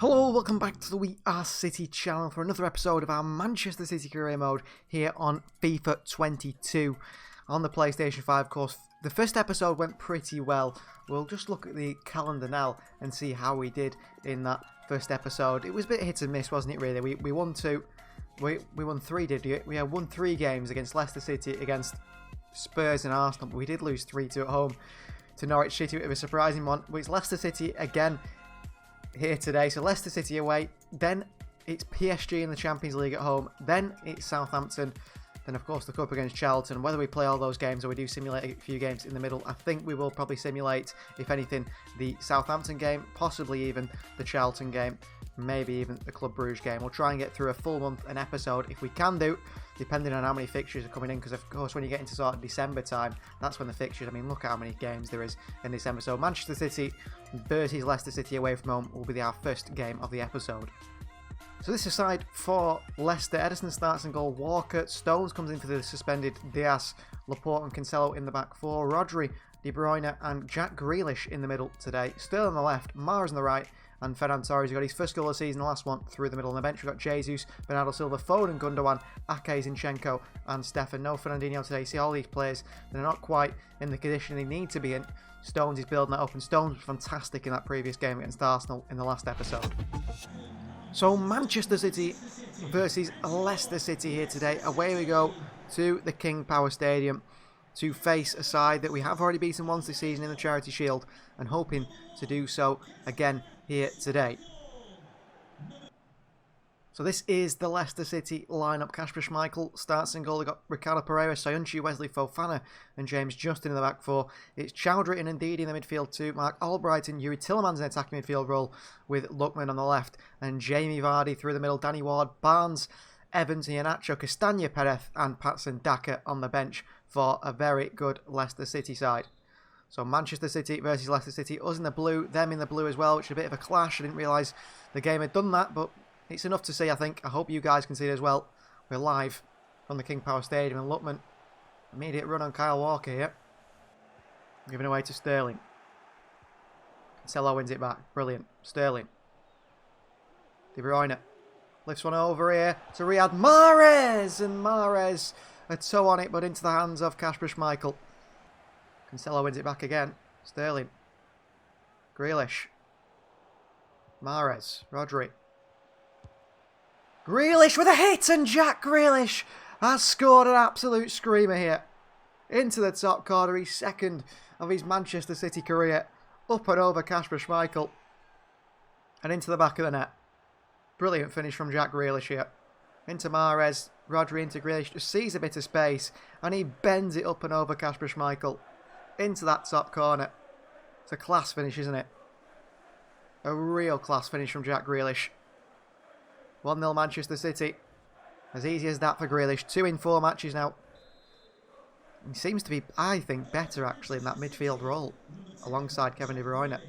Hello, welcome back to the We Are City channel for another episode of our Manchester City career mode here on FIFA 22 on the PlayStation 5 course. The first episode went pretty well. We'll just look at the calendar now and see how we did in that first episode. It was a bit hit and miss, wasn't it, really? We won two. We won three, did we? We won 3 games against Leicester City, against Spurs and Arsenal, but we did lose 3-2 at home to Norwich City. It was a surprising one. But it's Leicester City again here today. So Leicester City away, then it's PSG in the Champions League at home, then it's Southampton, then of course the Cup against Charlton. Whether we play all those games or we do simulate a few games in the middle, I think we will probably simulate, if anything, the Southampton game, possibly even the Charlton game, maybe even the Club Brugge game. We'll try and get through a full month an episode if we can do, depending on how many fixtures are coming in, because of course when you get into sort of December time, that's when the fixtures, I mean, look at how many games there is in December. So Manchester City versus Leicester City away from home will be our first game of the episode. So this is side for Leicester. Ederson starts in goal, Walker, Stones comes in for the suspended Diaz, Laporte and Cancelo in the back four, Rodri, De Bruyne and Jack Grealish in the middle today, Sterling on the left, Mahrez on the right, and Ferran Torres got his first goal of the season, the last one through the middle. On the bench, we've got Jesus, Bernardo Silva, Foden, Gundogan, Ake, Zinchenko, and Stefan. No Fernandinho today. See all these players that are not quite in the condition they need to be in. Stones is building that up, and Stones was fantastic in that previous game against Arsenal in the last episode. So Manchester City versus Leicester City here today. Away we go to the King Power Stadium to face a side that we have already beaten once this season in the Charity Shield, and hoping to do so again here today. So this is the Leicester City lineup. Kasper Schmeichel starts in goal. We've got Ricardo Pereira, Soyuncu, Wesley Fofana and James Justin in the back four. It's Chowdhury and Ndidi in the midfield too. Mark Albright and Yuri Tillemans in attacking midfield role, with Lookman on the left and Jamie Vardy through the middle. Danny Ward, Barnes, Evans, Iheanacho, Castagna, Perez and Patson Daka on the bench for a very good Leicester City side. So Manchester City versus Leicester City, us in the blue, them in the blue as well, which is a bit of a clash. I didn't realise the game had done that, but it's enough to see, I think. I hope you guys can see it as well. We're live from the King Power Stadium, and Lookman, immediate run on Kyle Walker here. Giving away to Sterling. Cancelo wins it back. Brilliant. Sterling. De Bruyne lifts one over here to Riyad Mahrez, and Mahrez a toe on it, but into the hands of Kasper Schmeichel. Cancelo wins it back again. Sterling. Grealish. Mahrez. Rodri. Grealish with a hit, and Jack Grealish has scored an absolute screamer here. Into the top corner, his second of his Manchester City career. Up and over Kasper Schmeichel. And into the back of the net. Brilliant finish from Jack Grealish here. Into Mahrez. Rodri into Grealish. Just sees a bit of space, and he bends it up and over Kasper Schmeichel. Into that top corner. It's a class finish, isn't it? A real class finish from Jack Grealish. 1-0 Manchester City. As easy as that for Grealish. 2 in 4 matches now. He seems to be, I think, better actually in that midfield role alongside Kevin De Bruyne. I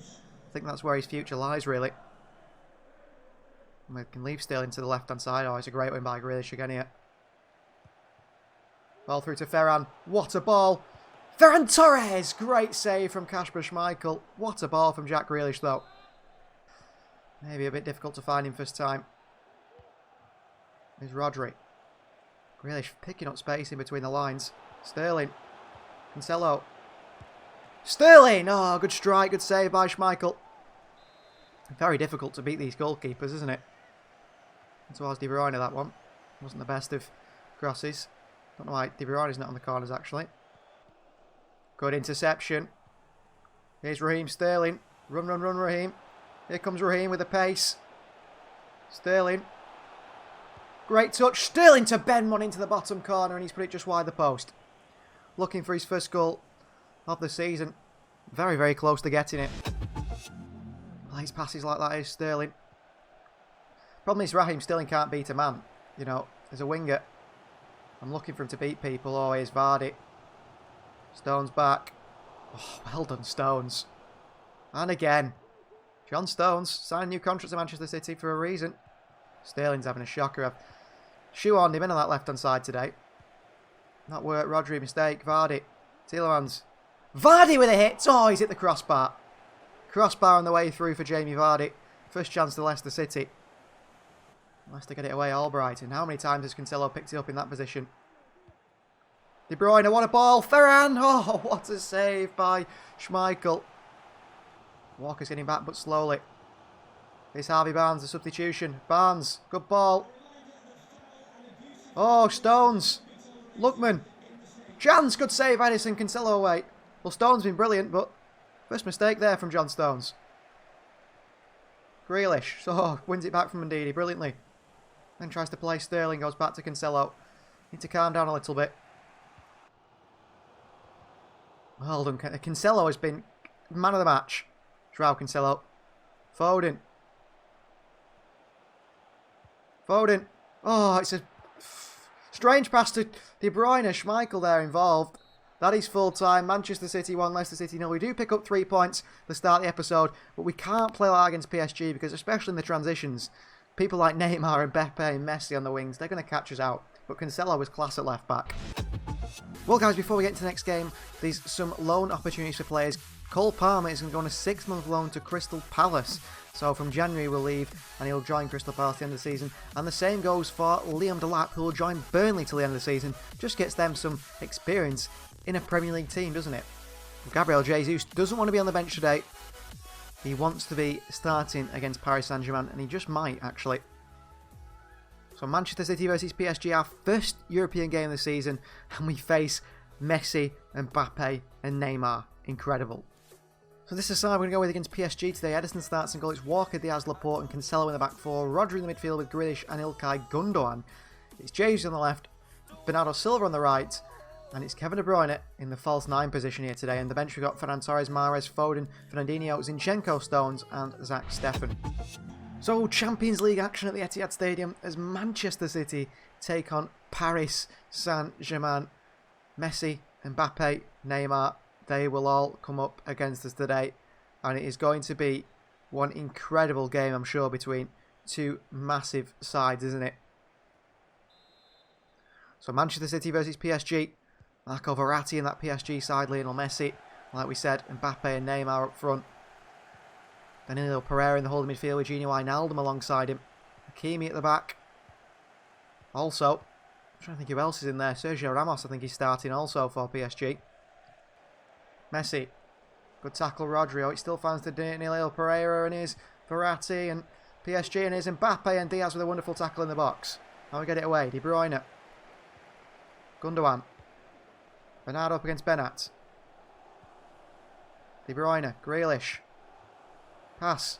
think that's where his future lies, really. And we can leave Sterling to the left-hand side. Oh, it's a great win by Grealish again here. Ball through to Ferran. What a ball! Ferran Torres! Great save from Kasper Schmeichel. What a ball from Jack Grealish, though. Maybe a bit difficult to find him first time. Here's Rodri. Grealish picking up space in between the lines. Sterling. Cancelo. Sterling! Oh, good strike, good save by Schmeichel. Very difficult to beat these goalkeepers, isn't it? And towards De Bruyne, that one. Wasn't the best of crosses. Don't know why De Bruyne's not on the corners, actually. Good interception. Here's Raheem Sterling. Run, run, run, Raheem. Here comes Raheem with the pace. Sterling. Great touch. Sterling to bend one into the bottom corner, and he's put it just wide the post. Looking for his first goal of the season. Very, very close to getting it. Plays passes like that is Sterling. Problem is Raheem Sterling can't beat a man. You know, as a winger. I'm looking for him to beat people. Oh, here's Vardy. Stones back. Oh, well done, Stones. And again. John Stones signed a new contract to Manchester City for a reason. Sterling's having a shocker. I've shoehorned him in on that left-hand side today. Not work. Rodri, mistake. Vardy. Tillemans. Vardy with a hit. Oh, he's hit the crossbar. Crossbar on the way through for Jamie Vardy. First chance to Leicester City. Leicester get it away, Albrighton. How many times has Cancelo picked it up in that position? De Bruyne, what a ball. Ferran! Oh, what a save by Schmeichel. Walker's getting back, but slowly. It's Harvey Barnes, the substitution. Barnes, good ball. Oh, Stones. Lookman. Chance, good save, Edison. Cancelo away. Well, Stones been brilliant, but first mistake there from John Stones. Grealish. So, wins it back from Ndidi brilliantly. Then tries to play Sterling, goes back to Cancelo. Need to calm down a little bit. Well done. Cancelo has been man of the match. Joao Cancelo. Foden. Foden. Oh, it's a strange pass to De Bruyne. Schmeichel there involved. That is full time. Manchester City 1, Leicester City 0. We do pick up 3 points at the start of the episode, but we can't play like that against PSG because, especially in the transitions, people like Neymar and Mbappe and Messi on the wings, they're going to catch us out. But Cancelo was class at left back. Well, guys, before we get into the next game, there's some loan opportunities for players. Cole Palmer is going to go on a 6-month loan to Crystal Palace. So from January we'll leave and he'll join Crystal Palace at the end of the season. And the same goes for Liam Delap, who will join Burnley till the end of the season. Just gets them some experience in a Premier League team, doesn't it? Gabriel Jesus doesn't want to be on the bench today. He wants to be starting against Paris Saint-Germain, and he just might, actually. So Manchester City versus PSG, our first European game of the season, and we face Messi, Mbappe and Neymar. Incredible. So this is the side we're going to go with against PSG today. Edison starts in goal. It's Walker, Diaz, Laporte and Cancelo in the back four. Rodri in the midfield with Grealish and Ilkay Gundogan. It's Jesus on the left, Bernardo Silva on the right, and it's Kevin De Bruyne in the false 9 position here today. And the bench we've got Ferran Torres, Mahrez, Foden, Fernandinho, Zinchenko, Stones and Zach Steffen. So Champions League action at the Etihad Stadium as Manchester City take on Paris Saint-Germain. Messi, Mbappe, Neymar, they will all come up against us today. And it is going to be one incredible game, I'm sure, between two massive sides, isn't it? So Manchester City versus PSG. Marco Verratti in that PSG side, Lionel Messi, like we said, Mbappe and Neymar up front. Danilo Pereira in the holding midfield with Gini Wijnaldum alongside him. Hakimi at the back. Also, I'm trying to think who else is in there. Sergio Ramos, I think he's starting also for PSG. Messi. Good tackle, Rodri. It still finds the Danilo Pereira and his Verratti and PSG and his Mbappe and Diaz with a wonderful tackle in the box. Now we get it away. De Bruyne. Gundogan. Bernardo up against Benat. De Bruyne. Grealish. Pass.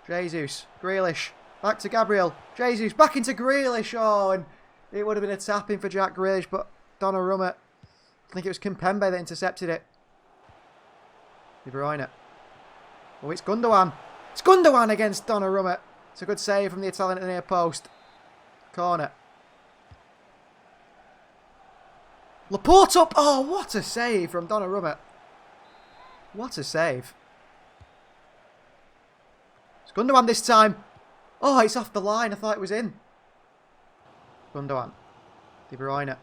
Jesus. Grealish. Back to Gabriel. Jesus. Back into Grealish. Oh, and it would have been a tap-in for Jack Grealish, but Donnarumma, I think it was Kimpembe that intercepted it. De Bruyne. Oh, it's Gundogan. It's Gundogan against Donnarumma. It's a good save from the Italian at the near post. Corner. Laporte up. Oh, what a save from Donnarumma. What a save. It's Gundogan this time. Oh, it's off the line. I thought it was in. Gundogan. De Bruyne.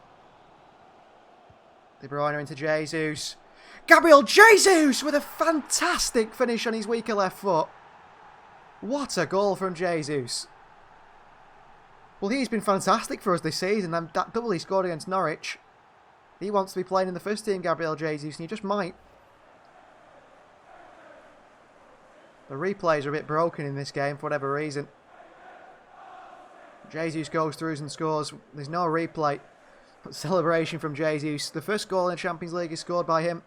De Bruyne into Jesus. Gabriel Jesus with a fantastic finish on his weaker left foot. What a goal from Jesus. Well, he's been fantastic for us this season. And that double he scored against Norwich. He wants to be playing in the first team, Gabriel Jesus, and he just might. The replays are a bit broken in this game for whatever reason. Jesus goes through and scores. There's no replay. But celebration from Jesus. The first goal in the Champions League is scored by him.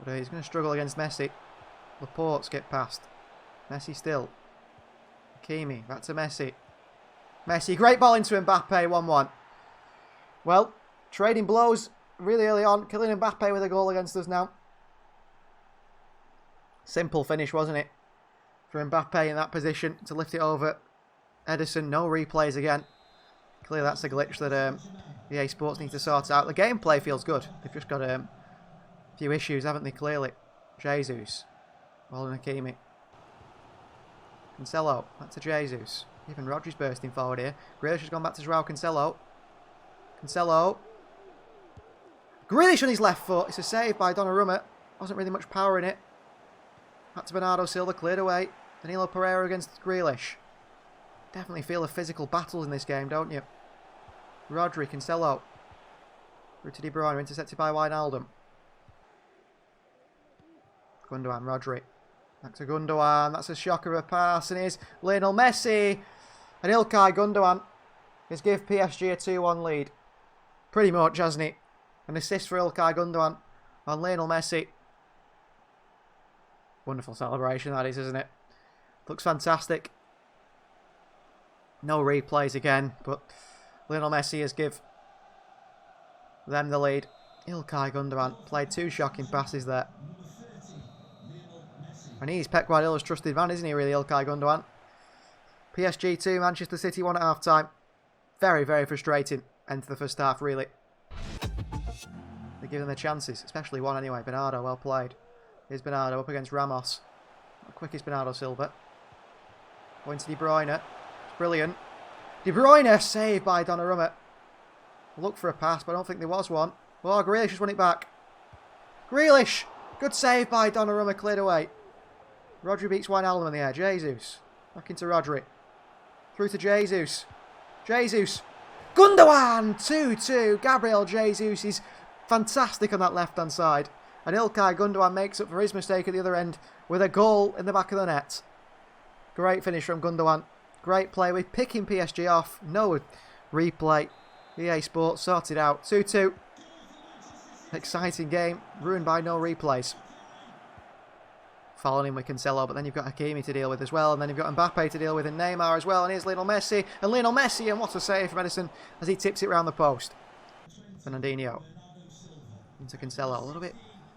But he's going to struggle against Messi. Laporte skipped past. Messi still. Hakimi, back to Messi. Messi, great ball into Mbappe, 1-1. Well, trading blows really early on. Killing Mbappe with a goal against us now. Simple finish, wasn't it? For Mbappe in that position to lift it over. Edison, no replays again. Clearly that's a glitch that EA Sports need to sort out. The gameplay feels good. They've just got a few issues, haven't they, clearly? Jesus. Well done, Hakimi. Cancelo. Back to Jesus. Even Rodri's bursting forward here. Grealish has gone back to Joao Cancelo. Cancelo. Grealish on his left foot. It's a save by Donnarumma. Wasn't really much power in it. Back to Bernardo Silva. Cleared away. Danilo Pereira against Grealish. Definitely feel the physical battles in this game, don't you? Rodri, Cancelo. Through to De Bruyne, intercepted by Wijnaldum. Gundogan, Rodri. Back to Gundogan. That's a shocker of a pass. And here's Lionel Messi. And Ilkay Gundogan has given PSG a 2-1 lead. Pretty much, hasn't he? An assist for Ilkay Gundogan on Lionel Messi. Wonderful celebration that is, isn't it? Looks fantastic. No replays again, but Lionel Messi has given them the lead. Ilkay Gundogan played 2 shocking passes there. And he's Pep Guardiola's trusted man, isn't he, really, Ilkay Gundogan? PSG 2, Manchester City 1 at half-time. Very, very frustrating end to the first half, really. They give them the chances, especially one anyway. Bernardo, well played. Here's Bernardo up against Ramos. Not quick is Bernardo Silva. Going to De Bruyne. It's brilliant. De Bruyne saved by Donnarumma. Look for a pass, but I don't think there was one. Oh, Grealish has won it back. Grealish! Good save by Donnarumma, cleared away. Rodri beats Wijnaldum in the air. Jesus. Back into Rodri. Through to Jesus. Jesus. Gundogan! 2-2. Gabriel Jesus is fantastic on that left-hand side. And Ilkay Gundogan makes up for his mistake at the other end with a goal in the back of the net. Great finish from Gundogan. Great play with picking PSG off. No replay. EA Sports sorted out. 2-2. Exciting game. Ruined by no replays. Following in with Cancelo, but then you've got Hakimi to deal with as well, and then you've got Mbappe to deal with, and Neymar as well, and here's Lionel Messi, and what a save from Edison as he tips it round the post. Fernandinho. Into Cancelo, a little bit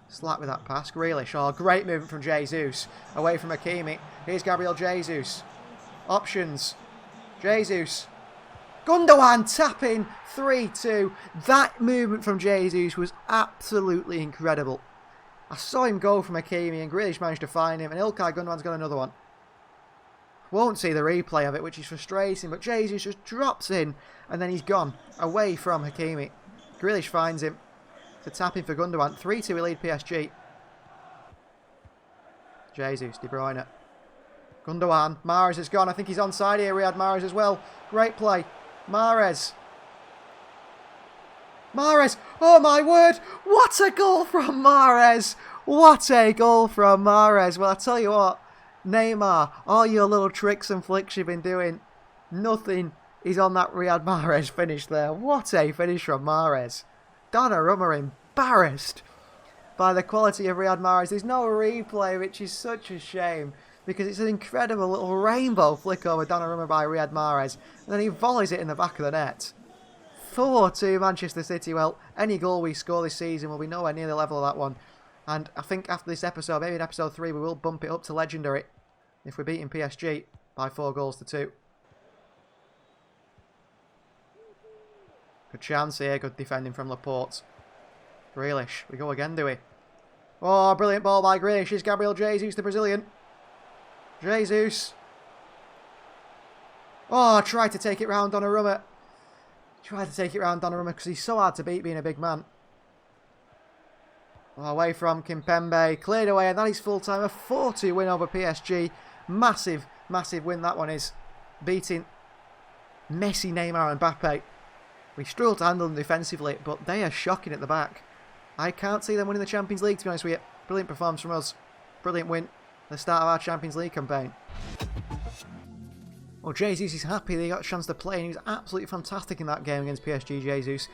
slack with that pass. Grealish, oh, great movement from Jesus, away from Hakimi. Here's Gabriel Jesus. Options. Jesus. Gundogan tapping, 3-2. That movement from Jesus was absolutely incredible. I saw him go from Hakimi and Grealish managed to find him, and Ilkay Gundogan's got another one. Won't see the replay of it, which is frustrating, but Jesus just drops in and then he's gone away from Hakimi. Grealish finds him to tap in for Gundogan. 3-2 we lead PSG. Jesus, De Bruyne. Gundogan. Mahrez has gone. I think he's onside here. Riyad Mahrez as well. Great play. Mahrez. Mahrez, oh my word, what a goal from Mahrez, what a goal from Mahrez. Well, I tell you what, Neymar, all your little tricks and flicks you've been doing, nothing is on that Riyad Mahrez finish there. What a finish from Mahrez. Donnarumma embarrassed by the quality of Riyad Mahrez. There's no replay, which is such a shame, because it's an incredible little rainbow flick over Donnarumma by Riyad Mahrez, and then he volleys it in the back of the net. 4-2 Manchester City. Well, any goal we score this season will be nowhere near the level of that one. And I think after this episode, maybe in episode 3, we will bump it up to legendary if we're beating PSG by 4-2. Good chance here, good defending from Laporte. Grealish, we go again, do we? Oh, brilliant ball by Grealish. Here's Gabriel Jesus, the Brazilian. Jesus. Oh, tried to take it round Donnarumma. Tried to take it round Donnarumma because he's so hard to beat being a big man. Oh, away from Kimpembe. Cleared away, and that is full time. A 4-2 win over PSG. Massive, massive win that one is. Beating Messi, Neymar and Mbappe. We struggle to handle them defensively, but they are shocking at the back. I can't see them winning the Champions League, to be honest with you. Brilliant performance from us. Brilliant win. The start of our Champions League campaign. Well, Jesus is happy that he got a chance to play, and he was absolutely fantastic in that game against PSG. Jesus.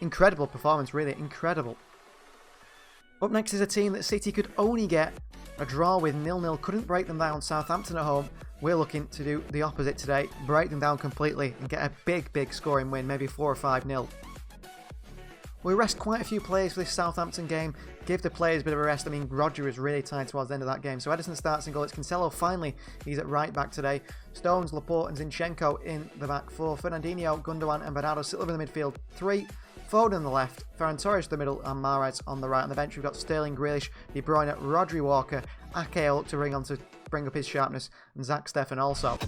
Incredible performance, really. Incredible. Up next is a team that City could only get a draw with 0-0. Couldn't break them down. Southampton at home. We're looking to do the opposite today. Break them down completely and get a big, big scoring win. Maybe 4 or 5-0. We rest quite a few players for this Southampton game. Give the players a bit of a rest. I mean, Roger was really tired towards the end of that game. So Edison starts in goal. It's Cancelo finally. He's at right back today. Stones, Laporte and Zinchenko in the back 4. Fernandinho, Gundogan and Bernardo Silva in the midfield 3. Foden on the left. Ferran Torres in the middle and Mahrez on the right. On the bench we've got Sterling, Grealish, De Bruyne, Rodri, Walker. Ake will look to ring on to bring up his sharpness. And Zach Steffen also.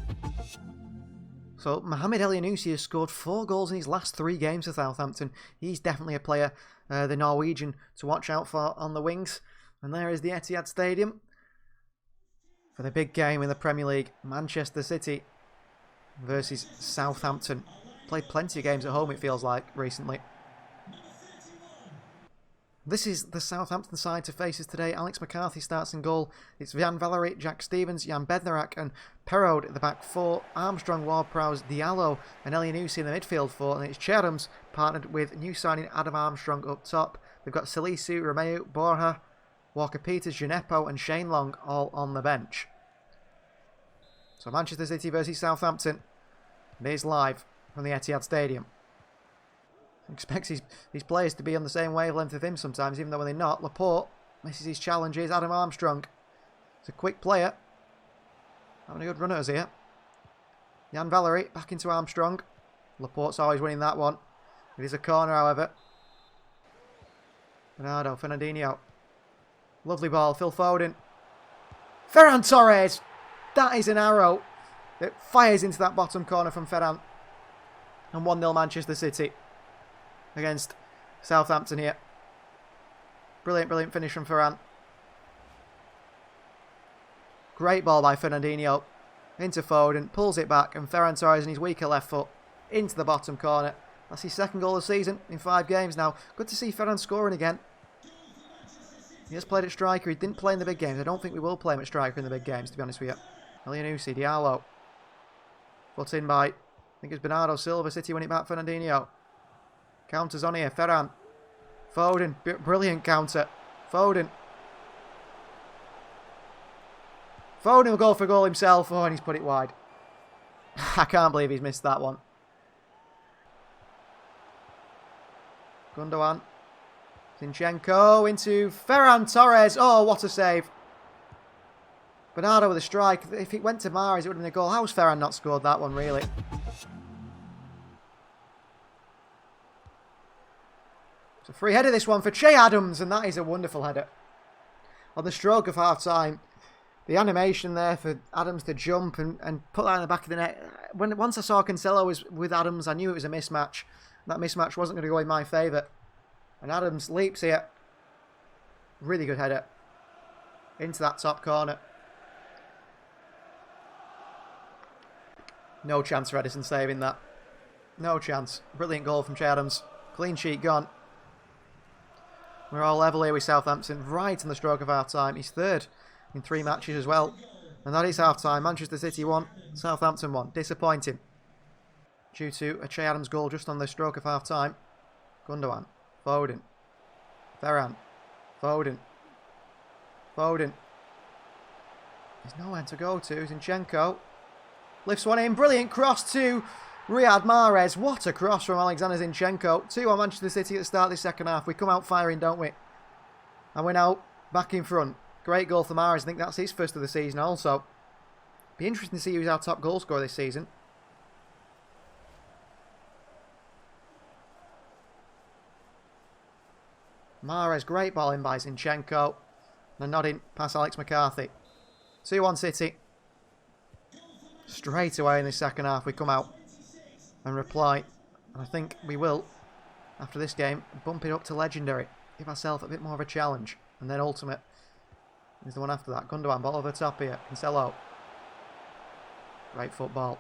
So, Mohamed Elyounoussi has scored 4 goals in his last 3 games for Southampton. He's definitely a player, the Norwegian, to watch out for on the wings. And there is the Etihad Stadium. for the big game in the Premier League. Manchester City versus Southampton. Played plenty of games at home, it feels like, recently. This is the Southampton side to face us today. Alex McCarthy starts in goal. It's Jan Valery, Jack Stevens, Jan Bednarak and Perraud at the back four. Armstrong, Ward-Prowse, Diallo and Elyounoussi in the midfield four. And it's Cherums partnered with new signing Adam Armstrong up top. They've got Salisu, Romeu, Borja, Walker-Peters, Gineppo and Shane Long all on the bench. So Manchester City versus Southampton. It is live from the Etihad Stadium. Expects his players to be on the same wavelength with him sometimes, even though when they're not. Laporte misses his challenges. Adam Armstrong. It's a quick player. Having a good run at us here. Jan Valery back into Armstrong. Laporte's always winning that one. It is a corner, however. Bernardo, Fernandinho. Lovely ball. Phil Foden. Ferran Torres. That is an arrow that fires into that bottom corner from Ferran. And 1-0 Manchester City against Southampton here. Brilliant, brilliant finish from Ferran. Great ball by Fernandinho. Into Foden, pulls it back, and Ferran Torres on his weaker left foot into the bottom corner. That's his second goal of the season in 5 games now. Good to see Ferran scoring again. He has played at striker. He didn't play in the big games. I don't think we will play him at striker in the big games, to be honest with you. Elyounoussi, Diallo. Put in by, I think it's Bernardo Silva. City win it back, Fernandinho. Counters on here. Ferran. Foden. Brilliant counter. Foden. Foden will go for a goal himself. Oh, and he's put it wide. I can't believe he's missed that one. Gundogan. Zinchenko into Ferran Torres. Oh, what a save. Bernardo with a strike. If it went to Mahrez, it would have been a goal. How's Ferran not scored that one, really? It's a free header, this one, for Che Adams, and that is a wonderful header. On the stroke of half-time, the animation there for Adams to jump and put that in the back of the net. Once I saw Cancelo was with Adams, I knew it was a mismatch. That mismatch wasn't going to go in my favour. And Adams leaps here. Really good header. Into that top corner. No chance for Edison saving that. No chance. Brilliant goal from Che Adams. Clean sheet gone. We're all level here with Southampton, right on the stroke of half-time. He's third in 3 matches as well. And that is half-time. Manchester City won, Southampton won. Disappointing. Due to a Che Adams goal just on the stroke of half-time. Gundogan. Foden. Ferran. Foden. Foden. There's nowhere to go to. Zinchenko. Lifts one in. Brilliant cross to Riyad Mahrez. What a cross from Alexander Zinchenko. 2 on Manchester City at the start of this second half. We come out firing, don't we? And we're now back in front. Great goal for Mahrez. I think that's his first of the season also. Be interesting to see who's our top goal scorer this season. Mahrez, great ball in by Zinchenko. And a nodding past Alex McCarthy. 2-1 City. Straight away in the second half we come out and reply. And I think we will, after this game, bump it up to legendary. Give ourselves a bit more of a challenge. And then ultimate is the one after that. Gundogan, ball over the top here. Cancelo. Great football.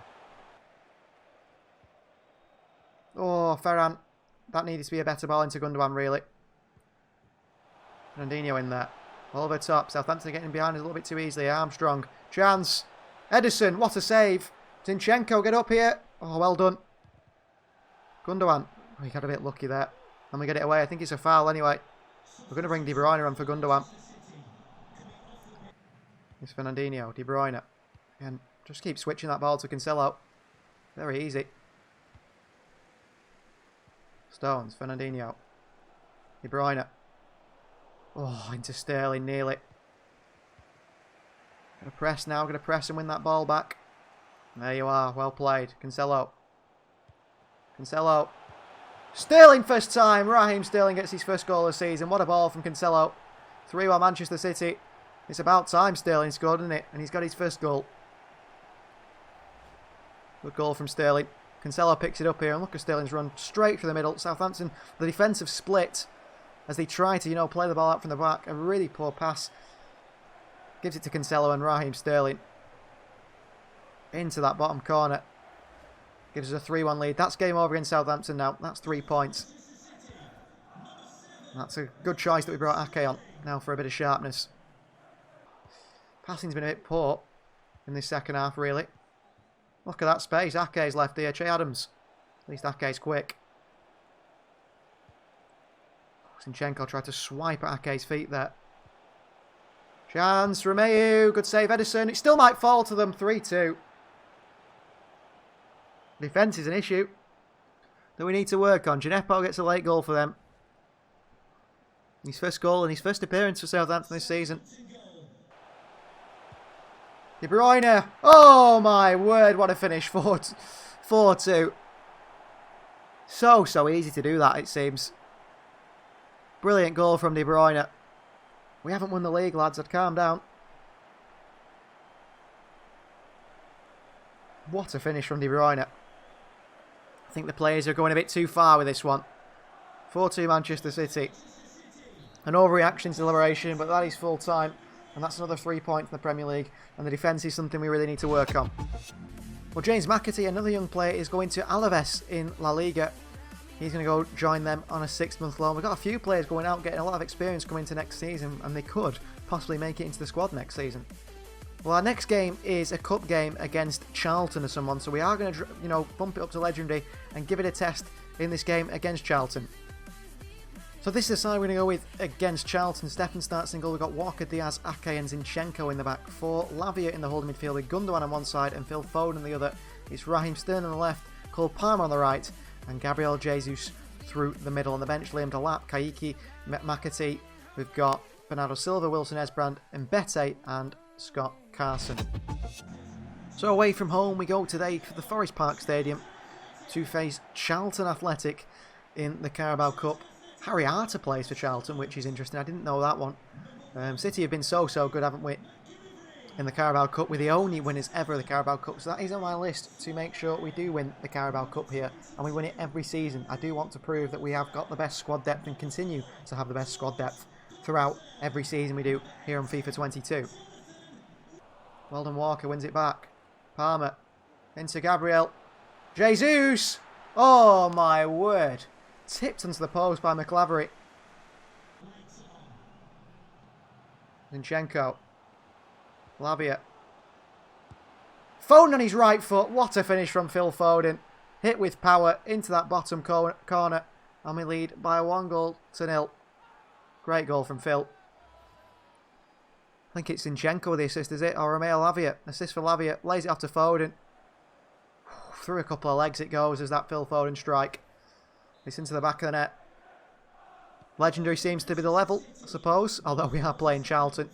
Oh, Ferran. That needed to be a better ball into Gundogan, really. Fernandinho in there. Ball over the top. Southampton getting behind us a little bit too easily. Armstrong. Chance. Edison, what a save. Zinchenko, get up here. Oh, well done. Gundogan. Oh, he got a bit lucky there. And we get it away. I think it's a foul anyway. We're going to bring De Bruyne on for Gundogan. It's Fernandinho, De Bruyne. And just keep switching that ball to Cancelo. Very easy. Stones, Fernandinho. De Bruyne. Oh, into Sterling nearly. Gonna press now, gonna press and win that ball back. There you are, well played. Cancelo. Cancelo. Sterling first time. Raheem Sterling gets his first goal of the season. What a ball from Cancelo. 3-1 Manchester City. It's about time Sterling scored, isn't it? And he's got his first goal. Good goal from Sterling. Cancelo picks it up here and look at Sterling's run straight through the middle. Southampton, the defensive split as they try to, play the ball out from the back. A really poor pass Gives it to Cancelo and Raheem Sterling. Into that bottom corner. Gives us a 3-1 lead. That's game over in Southampton now. That's 3 points. That's a good choice that we brought Ake on now for a bit of sharpness. Passing's been a bit poor in this second half, really. Look at that space. Ake's left here. Che Adams. At least Ake's quick. Zinchenko tried to swipe at Ake's feet there. Chance. Romeu. Good save, Edison. It still might fall to them. 3-2. Defence is an issue that we need to work on. Gineppo gets a late goal for them. His first goal and his first appearance for Southampton this season. De Bruyne. Oh my word, what a finish. 4-2. So easy to do that, it seems. Brilliant goal from De Bruyne. We haven't won the league, lads. I'd calm down. What a finish from De Bruyne. I think the players are going a bit too far with this one. 4-2 Manchester City. An overreaction to liberation, but that is full time. And that's another 3 points in the Premier League. And the defence is something we really need to work on. Well, James McAtee, another young player, is going to Alaves in La Liga. He's going to go join them on a 6-month loan. We've got a few players going out, getting a lot of experience coming into next season. And they could possibly make it into the squad next season. Well, our next game is a cup game against Charlton or someone. So we are going to, bump it up to Legendary and give it a test in this game against Charlton. So this is the side we're going to go with against Charlton. Stefan starts in goal. We've got Walker, Diaz, Ake and Zinchenko in the back. 4, Lavia in the holding midfield with Gundogan on one side and Phil Foden on the other. It's Raheem Sterling on the left, Cole Palmer on the right, and Gabriel Jesus through the middle. On the bench, Liam Delap, Kaiki, McAtee. We've got Bernardo Silva, Wilson Esbrand, Mbete and Scott Carson. So away from home we go today for the Forest Park Stadium to face Charlton Athletic in the Carabao Cup. Harry Arter plays for Charlton, which is interesting. I didn't know that one. City have been so good, haven't we, in the Carabao Cup? We're the only winners ever of the Carabao Cup, so that is on my list to make sure we do win the Carabao Cup here, and we win it every season. I do want to prove that we have got the best squad depth and continue to have the best squad depth throughout every season we do here on FIFA 22. Weldon Walker wins it back. Palmer into Gabriel. Jesus! Oh my word! Tipped onto the post by McLavery. Zinchenko. Lavia. Foden on his right foot. What a finish from Phil Foden. Hit with power into that bottom corner. And we lead by 1-0. Great goal from Phil. I think it's Zinchenko with the assist, is it? Or Romeo Lavia. Assist for Lavia. Lays it off to Foden. Through a couple of legs it goes as that Phil Foden strike. It's into the back of the net. Legendary seems to be the level, I suppose. Although we are playing Charlton.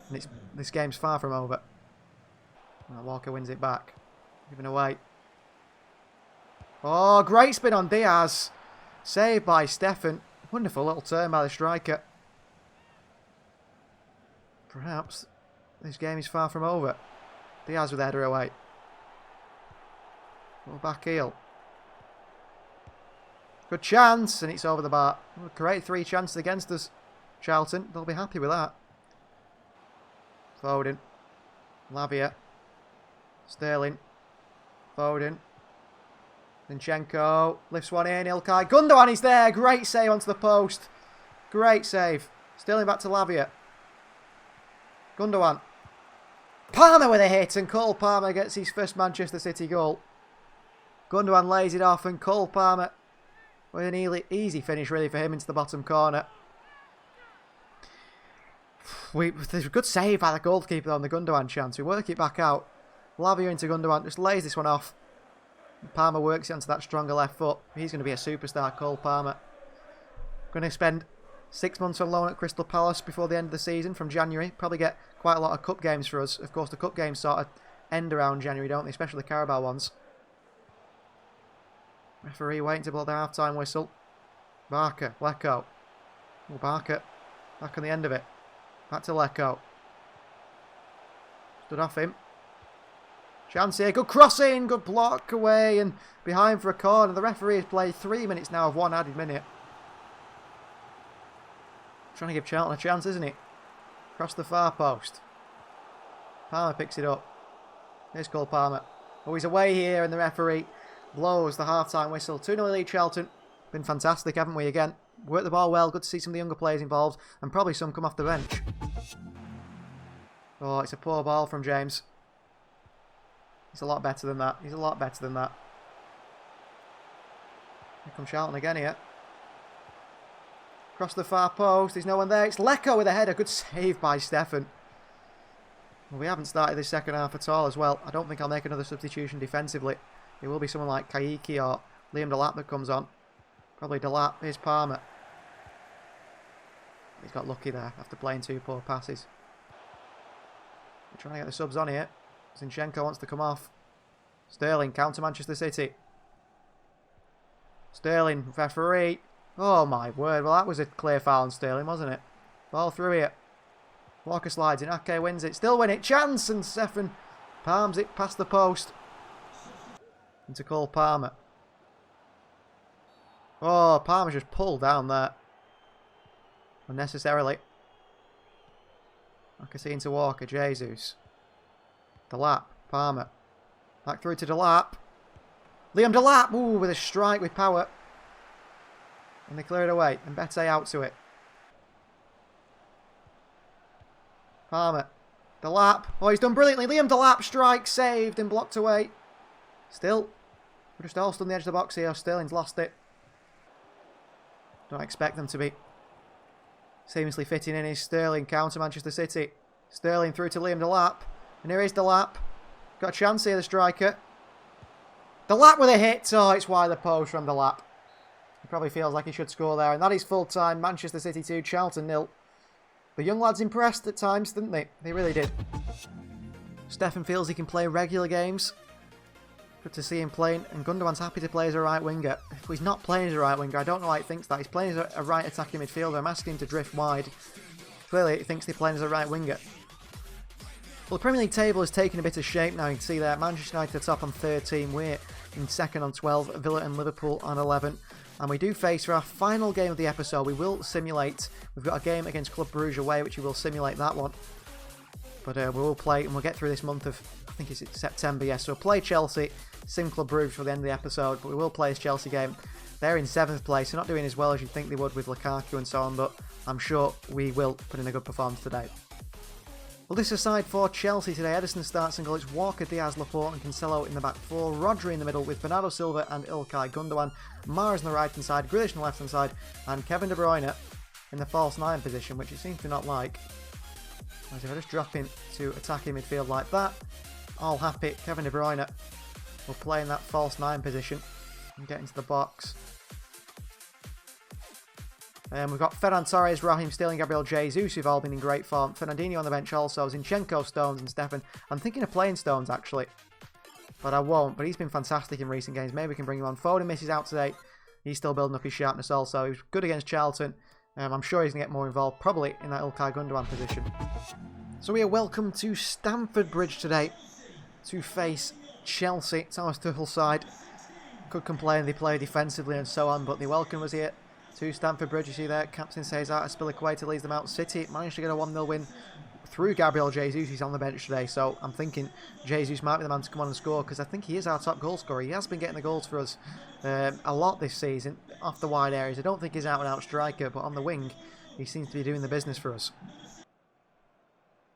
And this game's far from over. Walker wins it back. Giving away. Oh, great spin on Diaz. Saved by Stefan. Wonderful little turn by the striker. Perhaps this game is far from over. Diaz with the header away. Well, back heel. Good chance, and it's over the bar. We've created 3 chances against us. Charlton, they'll be happy with that. Foden. Lavia. Sterling. Foden. Zinchenko. Lifts one in. Ilkay. Gundogan is there. Great save onto the post. Great save. Sterling back to Lavia. Gundogan. Palmer with a hit, and Cole Palmer gets his first Manchester City goal. Gundogan lays it off, and Cole Palmer with an easy finish really for him into the bottom corner. There's a good save by the goalkeeper on the Gundogan chance. We work it back out. Lavia into Gundogan, just lays this one off. Palmer works it onto that stronger left foot. He's going to be a superstar, Cole Palmer. Going to spend 6 months on loan at Crystal Palace before the end of the season from January. Probably get quite a lot of cup games for us. Of course, the cup games sort of end around January, don't they? Especially the Carabao ones. Referee waiting to blow the half-time whistle. Barker, Lecco. Oh, Barker. Back on the end of it. Back to Lecco. Stood off him. Chance here. Good crossing. Good block away. And behind for a corner. The referee has played 3 minutes now of 1 added minute. Trying to give Charlton a chance, isn't he? Across the far post. Palmer picks it up. Here's Cole Palmer. Oh, he's away here, and the referee blows the half-time whistle. 2-0 lead Charlton. Been fantastic, haven't we, again? Worked the ball well. Good to see some of the younger players involved, and probably some come off the bench. Oh, it's a poor ball from James. He's a lot better than that. He's a lot better than that. Here comes Charlton again here. Across the far post. There's no one there. It's Lecco with a header. Good save by Stefan. Well, we haven't started this second half at all as well. I don't think I'll make another substitution defensively. It will be someone like Kaiki or Liam Delap that comes on. Probably Delap. Here's Palmer. He's got lucky there after playing 2 poor passes. We're trying to get the subs on here. Zinchenko wants to come off. Sterling, counter Manchester City. Sterling, referee. Oh my word. Well, that was a clear foul on Sterling, wasn't it? Ball through here. Walker slides in. Ake wins it. Still win it. Chance, and Stefan palms it past the post. Into Cole Palmer. Oh, Palmer just pulled down there. Unnecessarily. I can see into Walker. Jesus. Delap. Palmer. Back through to Delap. Liam Delap. Ooh, with a strike with power. And they clear it away. And Bete out to it. Palmer. Delap. Oh, he's done brilliantly. Liam Delap. Strike. Saved and blocked away. Still. We're just all stood on the edge of the box here. Sterling's lost it. Don't expect them to be seamlessly fitting in. Is Sterling. Counter Manchester City. Sterling through to Liam Delap. And here is Delap. Got a chance here, the striker. Delap with a hit. Oh, it's wide the post from Delap. He probably feels like he should score there. And that is full time. Manchester City 2, Charlton 0. The young lads impressed at times, didn't they? They really did. Stefan feels he can play regular games. Good to see him playing. And Gundogan's happy to play as a right winger. If he's not playing as a right winger, I don't know why he thinks that. He's playing as a right attacking midfielder. I'm asking him to drift wide. Clearly, he thinks they're playing as a right winger. Well, the Premier League table has taken a bit of shape now. You can see there, Manchester United are top on 13. We're in second on 12. Villa and Liverpool on 11. And we do face, for our final game of the episode, we will simulate. We've got a game against Club Brugge away, which we will simulate that one. But we will play, and we'll get through this month of, I think it's September, yes. So we'll play Chelsea, sim Club Brugge for the end of the episode, but we will play this Chelsea game. They're in 7th place, so not doing as well as you'd think they would with Lukaku and so on, but I'm sure we will put in a good performance today. Well, this aside for Chelsea today, Ederson starts and goal. It's Walker, Diaz, Laporte and Cancelo in the back four. Rodri in the middle with Bernardo Silva and Ilkay Gundogan. Mahrez on the right hand side, Grealish on the left hand side, and Kevin De Bruyne in the false 9 position, which he seems to not like. As if I just drop in to attacking midfield like that, all happy. Kevin De Bruyne will play in that false 9 position and get into the box. We've got Ferran Torres, Raheem Sterling, Gabriel Jesus, who've all been in great form. Fernandinho on the bench also, Zinchenko, Stones and Stefan. I'm thinking of playing Stones actually, but I won't. But he's been fantastic in recent games. Maybe we can bring him on. Foden misses out today. He's still building up his sharpness also. He was good against Charlton. I'm sure he's going to get more involved, probably in that Ilkay Gundogan position. So we are welcome to Stamford Bridge today to face Chelsea. Thomas Tuchel's side. Could complain they play defensively and so on, but they welcome us here to Stamford Bridge. You see there, Captain Cesar Azpilicueta leads them out. City managed to get a 1-0 win through Gabriel Jesus. He's on the bench today, so I'm thinking Jesus might be the man to come on and score, because I think he is our top goal scorer. He has been getting the goals for us a lot this season, off the wide areas. I don't think he's out-and-out striker, but on the wing, he seems to be doing the business for us.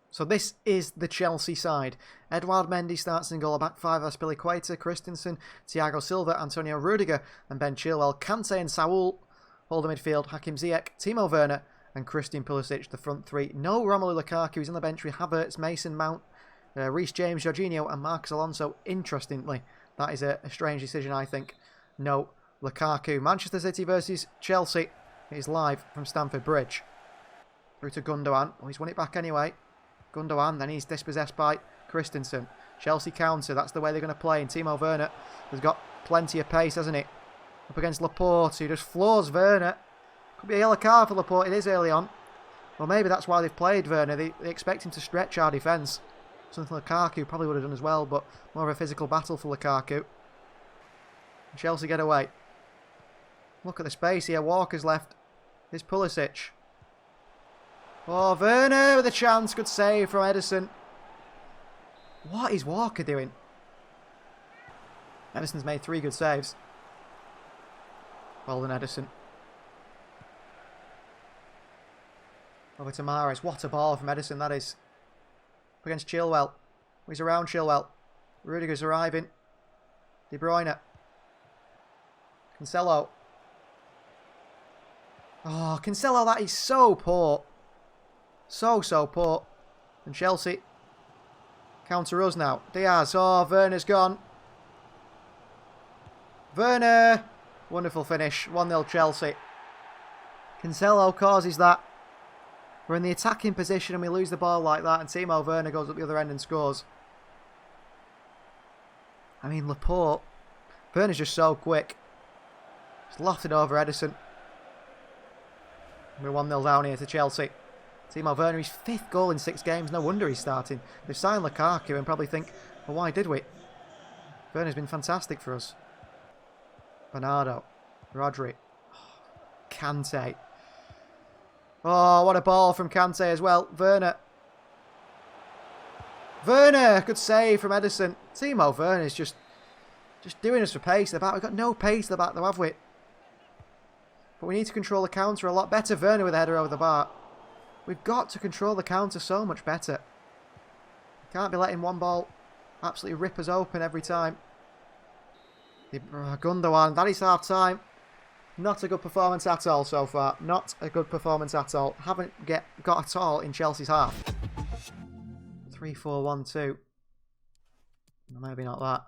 So this is the Chelsea side. Edouard Mendy starts in goal. A back five, Azpilicueta, Christensen, Thiago Silva, Antonio Rudiger, and Ben Chilwell. Kante and Saul hold the midfield. Hakim Ziyech, Timo Werner, and Christian Pulisic, the front three. No Romelu Lukaku. He's on the bench with Havertz, Mason Mount, Reece James, Jorginho, and Marcus Alonso. Interestingly, that is a strange decision, I think. No Lukaku. Manchester City versus Chelsea. It is live from Stamford Bridge. Through to Gundogan. Oh, he's won it back anyway. Gundogan, then he's dispossessed by Christensen. Chelsea counter, that's the way they're going to play. And Timo Werner has got plenty of pace, hasn't he? Up against Laporte, who just floors Werner. Could be a yellow card for Laporte, it is early on. Well, maybe that's why they've played Werner. They expect him to stretch our defence. Something Lukaku probably would have done as well, but more of a physical battle for Lukaku. And Chelsea get away. Look at the space here, Walker's left. Here's Pulisic. Oh, Werner with a chance. Good save from Ederson. What is Walker doing? Edison's made 3 good saves. Well done, Edison. Over to Mahrez. What a ball from Edison, that is. Up against Chilwell. He's around Chilwell. Rudiger's arriving. De Bruyne. Cancelo. Oh, Cancelo, that is so poor. So poor. And Chelsea counter us now. Diaz. Oh, Werner's gone. Werner. Wonderful finish. 1-0 Chelsea. Cancelo causes that. We're in the attacking position and we lose the ball like that, and Timo Werner goes up the other end and scores. I mean, Laporte. Werner's just so quick. Just lofted over Edison. We're 1-0 down here to Chelsea. Timo Werner, his 5th goal in 6 games. No wonder he's starting. They've signed Lukaku and probably think, well, why did we? Werner's been fantastic for us. Bernardo. Rodri. Kante. Oh, what a ball from Kante as well. Werner. Werner! Good save from Edison. Timo Werner's just doing us for pace at the back. We've got no pace at the back though, have we? But we need to control the counter a lot better. Werner with a header over the bar. We've got to control the counter so much better. Can't be letting one ball absolutely rip us open every time. Gundogan, that is half time. Not a good performance at all so far. Not a good performance at all. Haven't got at all in Chelsea's half. 3-4-1-2. Maybe not that.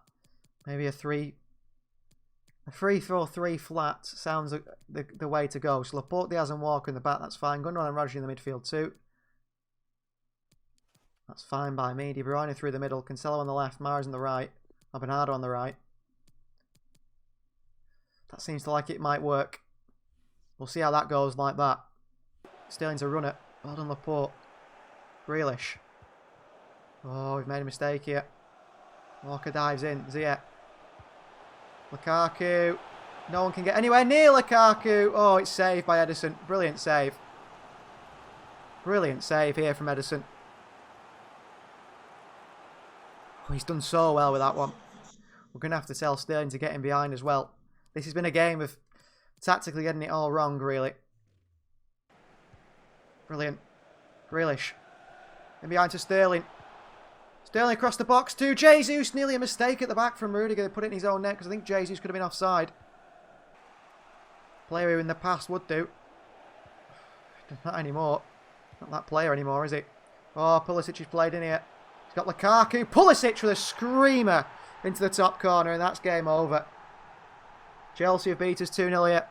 Maybe a 3-4-3 flat sounds the way to go. So Laporte, Diaz and Walker in the back, that's fine. Gundogan and Rodri in the midfield too. That's fine by me. De Bruyne through the middle. Cancelo on the left. Mahrez on the right. Bernardo on the right. That seems to like it might work. We'll see how that goes like that. Sterling's a runner. Well done, Laporte. Grealish. Oh, we've made a mistake here. Walker dives in. Ziyech. Lukaku. No one can get anywhere near Lukaku. Oh, it's saved by Edison. Brilliant save. Brilliant save here from Edison. Oh, he's done so well with that one. We're going to have to tell Sterling to get in behind as well. This has been a game of tactically getting it all wrong, really. Brilliant. Grealish. In behind to Sterling. Sterling across the box to Jesus. Nearly a mistake at the back from Rudiger. They put it in his own net because I think Jesus could have been offside. Player who in the past would do. Not anymore. Not that player anymore, is it? Oh, Pulisic has played in here. He's got Lukaku. Pulisic with a screamer into the top corner, and that's game over. Chelsea have beat us 2-0 here.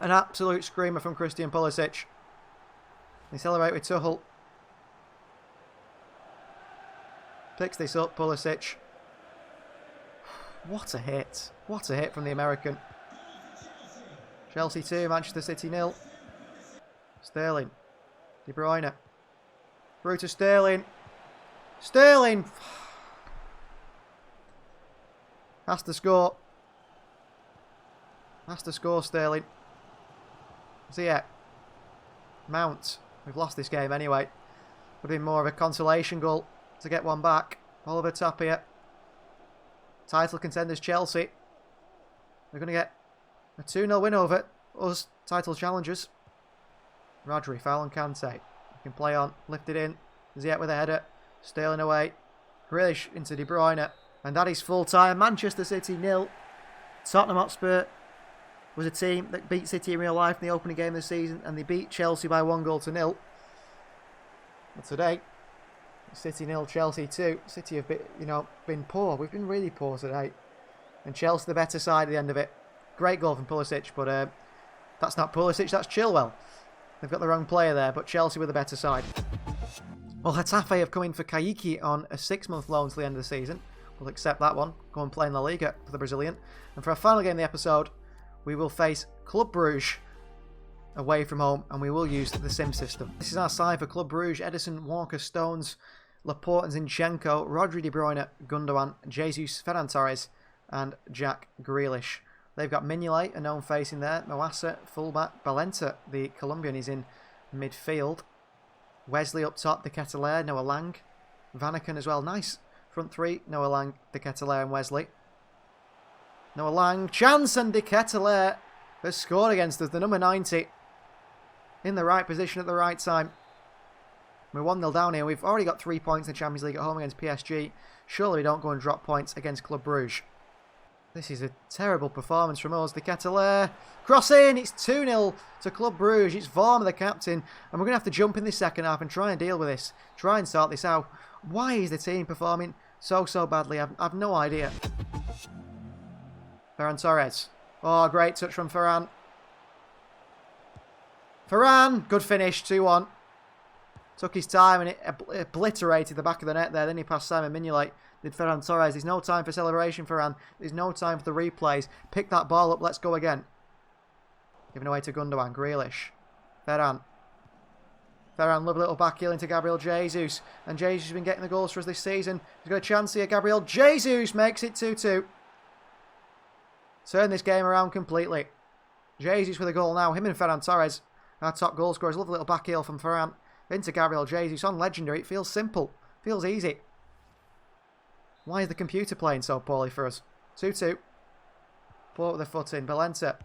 An absolute screamer from Christian Pulisic. They celebrate with Tuchel. Picks this up, Pulisic. What a hit. What a hit from the American. Chelsea 2, Manchester City 0. Sterling. De Bruyne. Through to Sterling. Sterling! Has to score. Has to score, Sterling. Ziyech. Mount. We've lost this game anyway. Would have been more of a consolation goal to get one back. Oliver top here. Title contenders Chelsea. We're going to get a 2-0 win over us, title challengers. Rodri, foul on Kante. He can play on, lift it in. Ziyech with a header. Sterling away. Grealish into De Bruyne. And that is full time. Manchester City 0. Tottenham Hotspur was a team that beat City in real life in the opening game of the season, and they beat Chelsea by 1-0. But today, City 0, Chelsea 2. City have been poor. We've been really poor today. And Chelsea the better side at the end of it. Great goal from Pulisic, but that's not Pulisic, that's Chilwell. They've got the wrong player there, but Chelsea were the better side. Well, Getafe have come in for Kayiki on a 6-month loan till the end of the season. We'll accept that one. Go and play in La Liga for the Brazilian. And for our final game of the episode, we will face Club Brugge away from home, and we will use the sim system. This is our side for Club Brugge. Edison, Walker, Stones, Laporte and Zinchenko, Rodri, De Bruyne, Gundogan, Jesus, Ferran Torres and Jack Grealish. They've got Mignolet, a known face in there. Moasa, fullback. Balenta, the Colombian, is in midfield. Wesley up top, the Ketelaere, Noah Lang. Vanaken as well. Nice front three. Noah Lang, De Ketelaere and Wesley. Noah Lang. Chance and De Ketelaere has scored against us. The number 90 in the right position at the right time. We're 1-0 down here. We've already got 3 points in the Champions League at home against PSG. Surely we don't go and drop points against Club Brugge. This is a terrible performance from us. De Ketelaere. Cross in. It's 2-0 to Club Brugge. It's Vormer, the captain. And we're going to have to jump in this second half and try and deal with this. Try and sort this out. Why is the team performing so badly? I've no idea. Ferran Torres. Oh, great touch from Ferran. Ferran. Good finish. 2-1. Took his time and it obliterated the back of the net there. Then he passed Simon Mignolet. Did Ferran Torres. There's no time for celebration, Ferran. There's no time for the replays. Pick that ball up. Let's go again. Giving away to Gundogan. Grealish. Ferran. Ferran, lovely little back heel into Gabriel Jesus. And Jesus has been getting the goals for us this season. He's got a chance here. Gabriel Jesus makes it 2-2. Turn this game around completely. Jesus with a goal now. Him and Ferran Torres, our top goal scorers. Lovely little back heel from Ferran. Into Gabriel Jesus on Legendary. It feels simple. Feels easy. Why is the computer playing so poorly for us? 2-2. Put with the foot in. Belenta.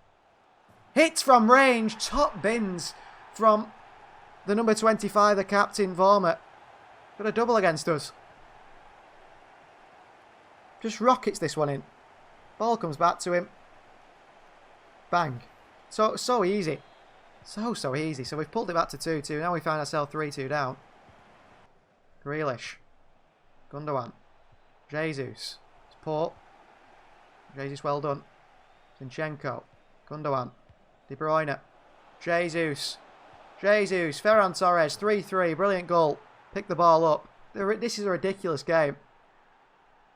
Hits from range. Top bins from the number 25, the captain, Vormer. Got a double against us. Just rockets this one in. Ball comes back to him. Bang. So easy. So easy. So we've pulled it back to 2-2. Now we find ourselves 3-2 down. Grealish. Gundogan. Jesus. It's Port. Jesus, well done. Zinchenko. Gundogan. De Bruyne. Jesus. Jesus. Ferran Torres. 3-3. Brilliant goal. Pick the ball up. This is a ridiculous game.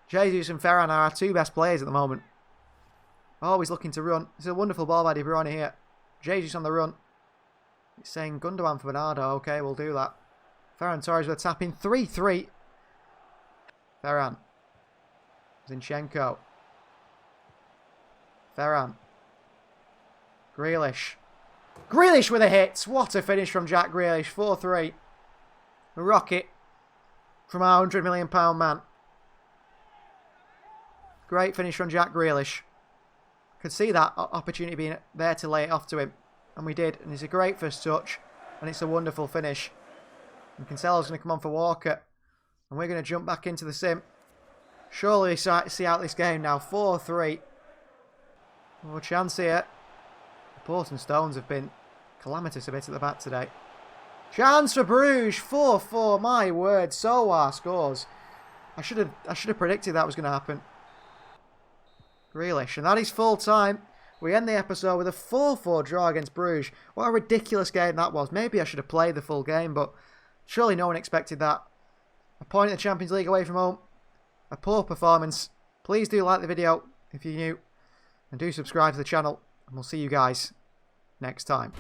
Jesus and Ferran are our two best players at the moment. Always looking to run. It's a wonderful ball by De Bruyne here. Jesus on the run. It's saying Gundogan for Bernardo. Okay, we'll do that. Ferran Torres with a tap in. 3-3. Ferran. Zinchenko. Ferran. Grealish. Grealish with a hit. What a finish from Jack Grealish. 4-3. A rocket from our £100 million man. Great finish from Jack Grealish. Could see that opportunity being there to lay it off to him. And we did. And it's a great first touch. And it's a wonderful finish. And Cancelo's going to come on for Walker. And we're going to jump back into the sim. Surely see out this game now. 4-3. Oh, chance here. Port and Stones have been calamitous a bit at the back today. Chance for Bruges. 4-4. My word. So are scores. I should have predicted that was going to happen. Grealish. And that is full time. We end the episode with a 4-4 draw against Bruges. What a ridiculous game that was. Maybe I should have played the full game, but surely no one expected that. A point in the Champions League away from home. A poor performance. Please do like the video if you're new. And do subscribe to the channel. And we'll see you guys next time.